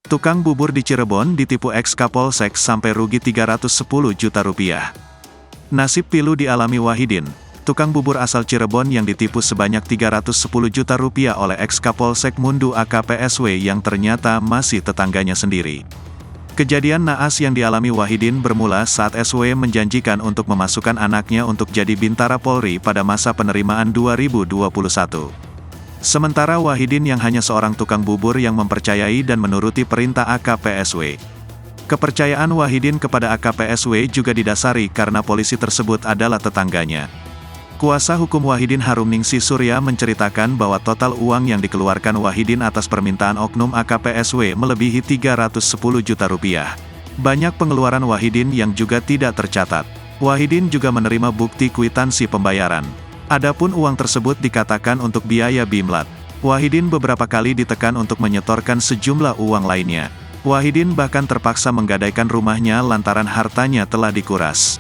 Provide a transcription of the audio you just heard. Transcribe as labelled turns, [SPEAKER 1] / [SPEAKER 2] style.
[SPEAKER 1] Tukang bubur di Cirebon ditipu ex-Kapolsek sampai rugi 310 juta rupiah. Nasib pilu dialami Wahidin, tukang bubur asal Cirebon yang ditipu sebanyak 310 juta rupiah oleh ex-Kapolsek Mundu AKP SW yang ternyata masih tetangganya sendiri. Kejadian naas yang dialami Wahidin bermula saat SW menjanjikan untuk memasukkan anaknya untuk jadi Bintara Polri pada masa penerimaan 2021. Sementara Wahidin yang hanya seorang tukang bubur yang mempercayai dan menuruti perintah AKP SW. Kepercayaan Wahidin kepada AKP SW juga didasari karena polisi tersebut adalah tetangganya. Kuasa hukum Wahidin Harumningsih Surya menceritakan bahwa total uang yang dikeluarkan Wahidin atas permintaan oknum AKP SW melebihi 310 juta rupiah. Banyak pengeluaran Wahidin yang juga tidak tercatat. Wahidin juga menerima bukti kwitansi pembayaran. Adapun uang tersebut dikatakan untuk biaya Bimlat. Wahidin beberapa kali ditekan untuk menyetorkan sejumlah uang lainnya. Wahidin bahkan terpaksa menggadaikan rumahnya lantaran hartanya telah dikuras.